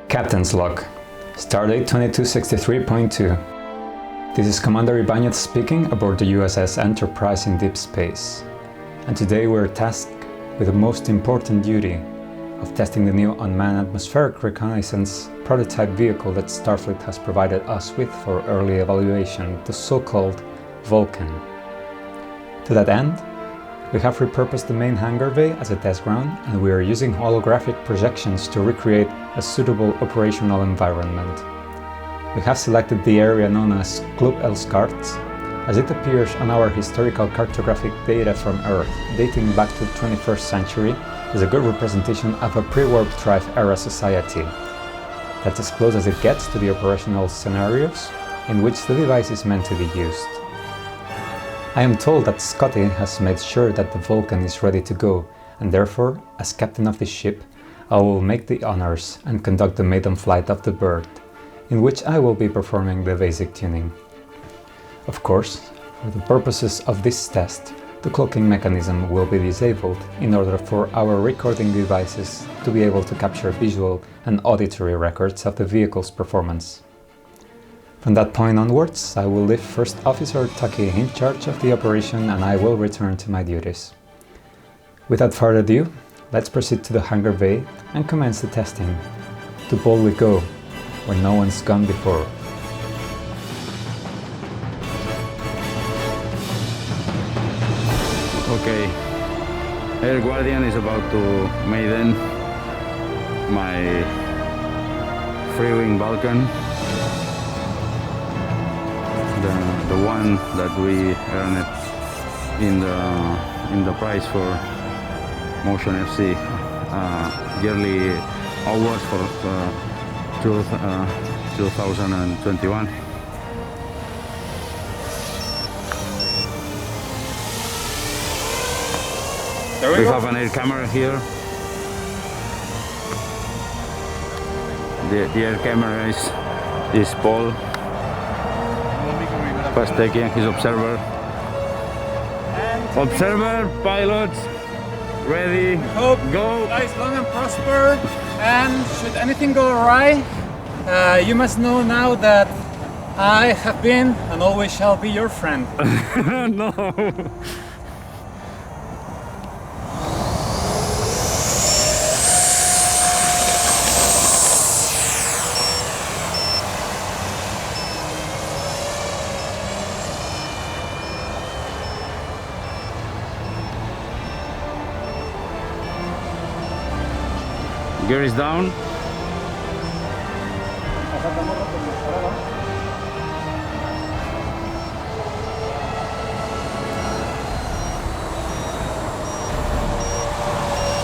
Captain's Log, Stardate 2263.2. This is Commander Ibanez speaking aboard the USS Enterprise in deep space. And today we're tasked with the most important duty of testing the new unmanned atmospheric reconnaissance prototype vehicle that Starfleet has provided us with for early evaluation, the so-called Vulcan. To that end, we have repurposed the main hangar bay as a test ground, and we are using holographic projections to recreate a suitable operational environment. We have selected the area known as Club Elskart, as it appears on our historical cartographic data from Earth, dating back to the 21st century, as a good representation of a pre-warp drive era society. That's as close as it gets to the operational scenarios in which the device is meant to be used. I am told that Scotty has made sure that the Vulcan is ready to go, and therefore, as captain of the ship, I will make the honors and conduct the maiden flight of the bird, in which I will be performing the basic tuning. Of course, for the purposes of this test, the cloaking mechanism will be disabled in order for our recording devices to be able to capture visual and auditory records of the vehicle's performance. From that point onwards, I will leave First Officer Taki in charge of the operation, and I will return to my duties. Without further ado, let's proceed to the hangar bay and commence the testing. To boldly go, where no one's gone before. Okay, Air Guardian is about to maiden my free-wing Vulcan, the one that we earned in the prize for Motion FC yearly awards for 2021. We have an air camera here. The air camera is Paul Pasteki and his observer. Observer, pilots, ready, Hope go! lives long and prosper, and should anything go awry, you must know now that I have been and always shall be your friend. No! Gear is down.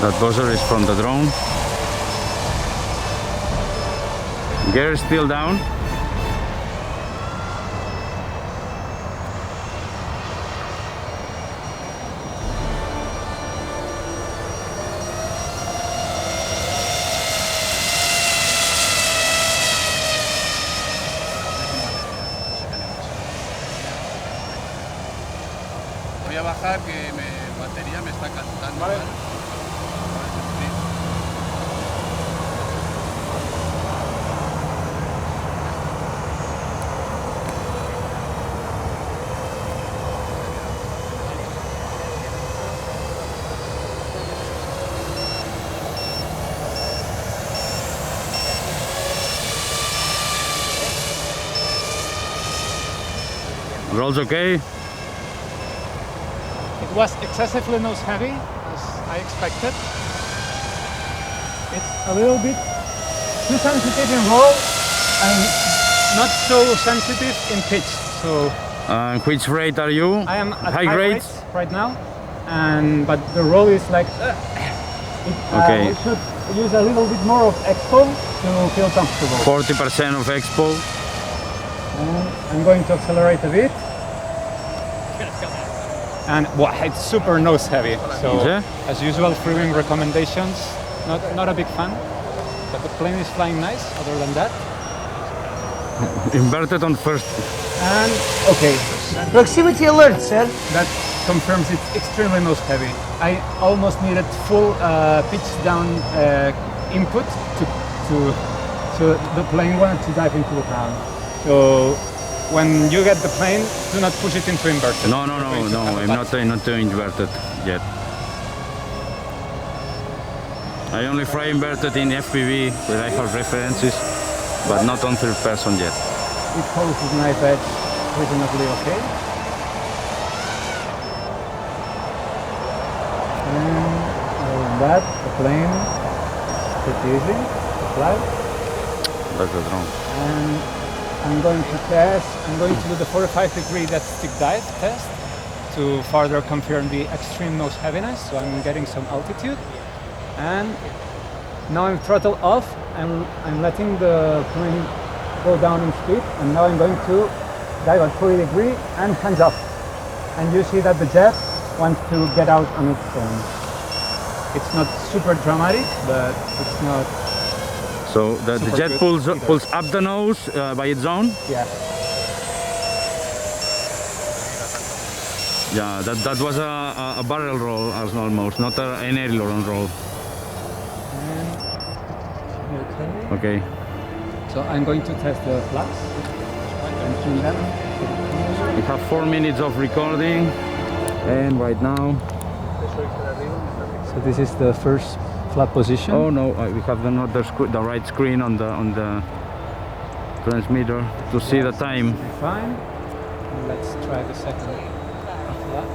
That buzzer is from the drone. Gear is still down. Voy a bajar que la batería me está cantando. Vale. Rolls okay? It was excessively nose heavy, as I expected. It's a little bit too sensitive in roll and not so sensitive in pitch. So Which rate are you? I am at high grades? rates right now, but the roll is like Okay. we should use a little bit more of expo to feel comfortable. 40% of expo. And I'm going to accelerate a bit. And well, it's super nose heavy. So Yeah. as usual, free-wing recommendations. Not a big fan, but the plane is flying nice. Other than that, Inverted on first. and okay, Proximity alert, sir. that confirms it's extremely nose heavy. I almost needed full pitch down input to So the plane wanted to dive into the ground. So when you get the plane, do not push it into inverted. No, I'm not inverted yet. I only fly inverted in FPV where I have references, but not on third person yet. It poses knife edge reasonably okay. And other than that, the plane is pretty easy to fly. That's the drone. And I'm going to do the 45-degree death stick dive test to further confirm the extreme nose heaviness, so I'm getting some altitude. And now I'm throttle off, and I'm letting the plane go down in speed, and now I'm going to dive at 40 degree and hands off. And you see that the jet wants to get out on its own. It's not super dramatic, but it's not. So the jet pulls up the nose by its own? Yeah. Yeah, that was a barrel roll almost, not an aileron roll. Okay. So I'm going to test the flaps. We have 4 minutes of recording, and right now. So this is the first flap position. Oh no, we have the right screen on the transmitter to see the time. Fine. Let's try the second flap.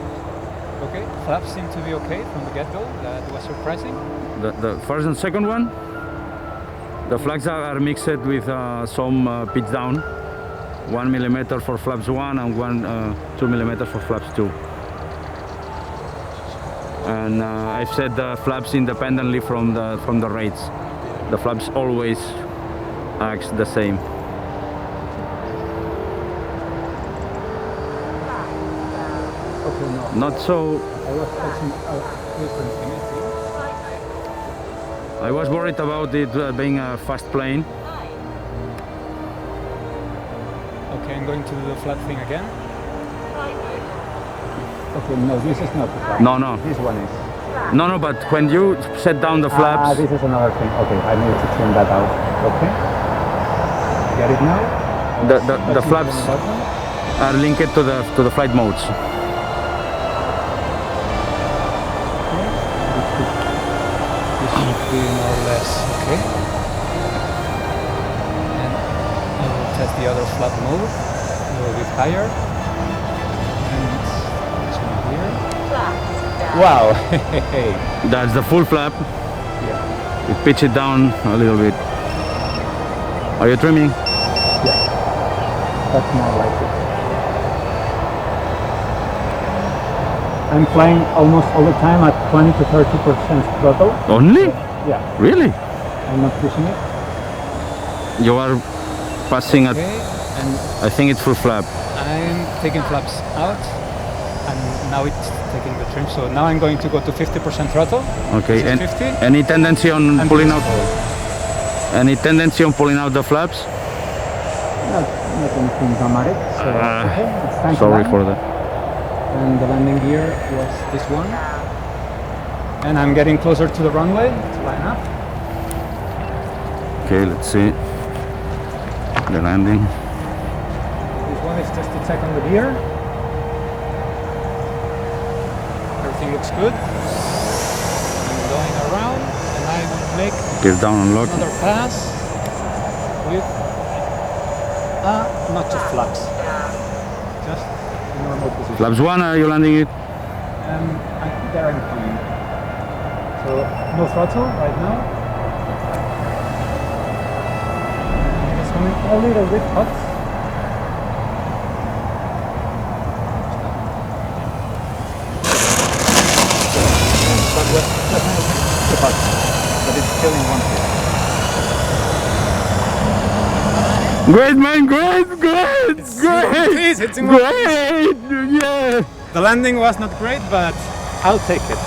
Okay, flaps seem to be okay from the get-go. That was surprising. The first and second one, the flaps are mixed with some pitch down. 1 millimeter for flaps 1 and 2 millimeters for flaps 2. And I've set the flaps independently from the rates. The flaps always act the same. Okay, no. Not so. I was touching different chemistry. I was worried about it being a fast plane. Okay, I'm going to do the flat thing again. Okay, no, this is not the flap. No. This one is. No, but when you set down the flaps. This is another thing. Okay, I need to trim that out. Okay. Get it now? The flaps are linked to the flight modes. This should be more or less okay. And I will test the other flap mode a little bit higher. And this one here. Wow! That's the full flap. Yeah. You pitch it down a little bit. Are you trimming? Yeah. That's more like it. I'm flying almost all the time at 20 to 30% throttle. Only? Yeah. Really? I'm not pushing it. You are passing at, Okay. And I think it's full flap. I'm taking flaps out, and now it's taking the trim. So now I'm going to go to 50% throttle. Okay. This is And 50. any tendency on And pulling this out? is Any tendency on pulling out the flaps? Not anything dramatic. So okay, it's time to Sorry land. for that. And the landing gear was this one. And I'm getting closer to the runway to line up. Okay, let's see the landing. This one is just to check on the gear. Everything looks good. I'm going around, and I will make Gear down and lock. another pass with a notch of flaps. Just a normal position. Flaps 1, are you landing it? I think they're incoming. So no throttle right now. It's coming a little bit hot. But too hot. But it's still in one piece. Great, man, great! Please, it's in one piece. Great! Yeah! The landing was not great, but I'll take it.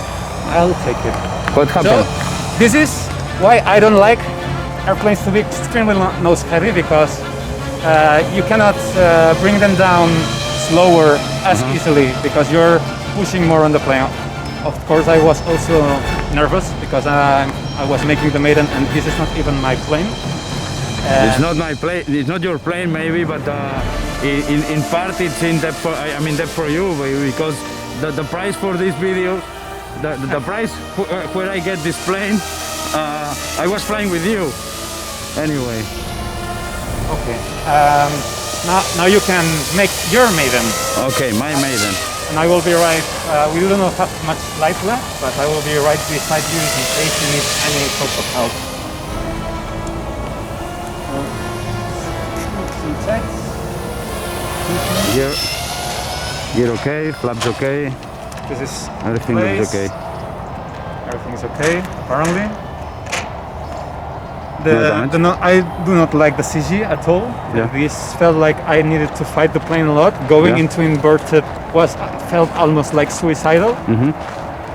I'll take it. What happened? So, this is why I don't like airplanes to be extremely nose heavy, because you cannot bring them down slower as easily, because you're pushing more on the plane. Of course, I was also nervous because I was making the maiden, and this is not even my plane. It's not my plane. It's not your plane, maybe, but in part it's in depth. I mean depth for you because the price for this video, the price where I get this plane, I was flying with you. Anyway. Okay. Now you can make your maiden. Okay, my maiden. And I will be right. We do not have much light left, but I will be right beside you in case you need any sort of help. Gear okay, flaps okay. This is Everything is okay. Everything is okay, apparently. No I do not like the CG at all. Yeah. This felt like I needed to fight the plane a lot. Going Yeah. into inverted felt almost like suicidal.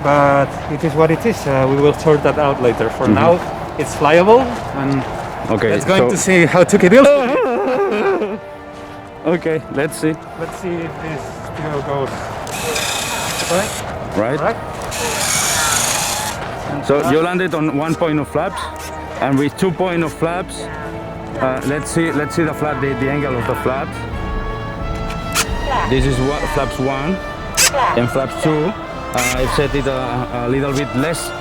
But it is what it is. We will sort that out later. For now, it's flyable, and Okay. it's going so- to see how to get it. Okay, let's see. Let's see if this still goes right. Right. Right. So you landed on 1 point of flaps, and with 2 point of flaps, let's see the flap, the angle of the flaps. This is what flaps 1 and flaps 2. I've set it a little bit less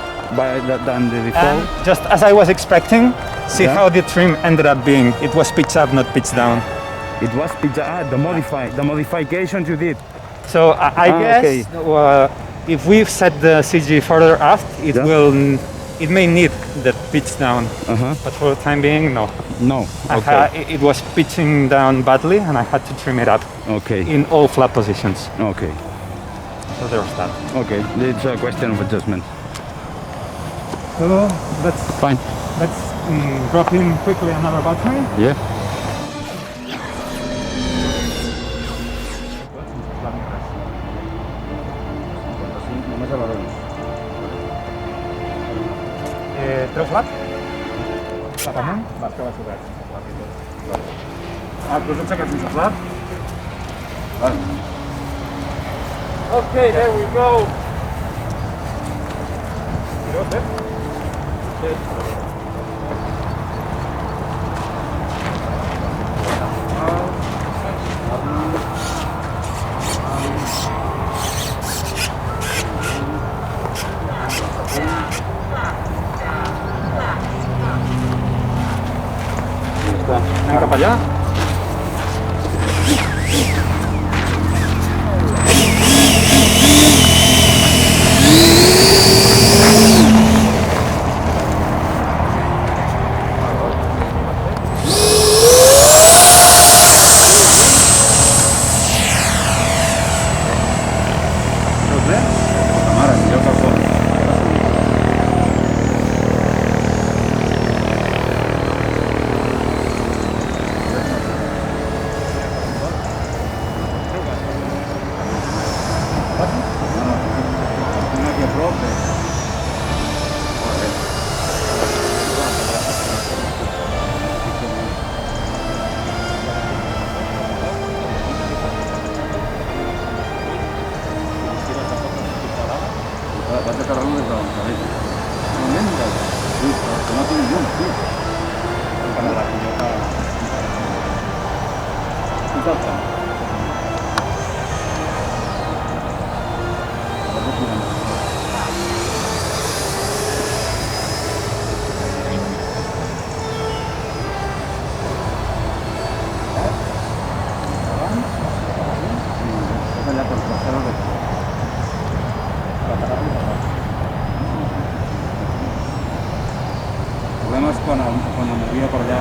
than the default. And just as I was expecting, see Yeah. how the trim ended up being. It was pitch up, not pitch down. It was the modifications you did. So I guess okay. If we set the CG further aft, Yeah. it may need the pitch down. But for the time being, no. No. Okay. It was pitching down badly, and I had to trim it up Okay. in all flap positions. Okay. So there's that. Okay. It's a question of adjustment. So let's Fine. drop in quickly another battery. Yeah. Treu flap? Flap amunt? Vas, que vas obert. Pues hem aixecat sense flap. Okay, there we go. Anem cap allà. Tot bé? Mare, millor que el fons. Vaig a carregar-lo des de l'encarreta. Un moment, que no tinc llum, tio. Exacte. És allà per la cera de... El problema és quan el movia per allà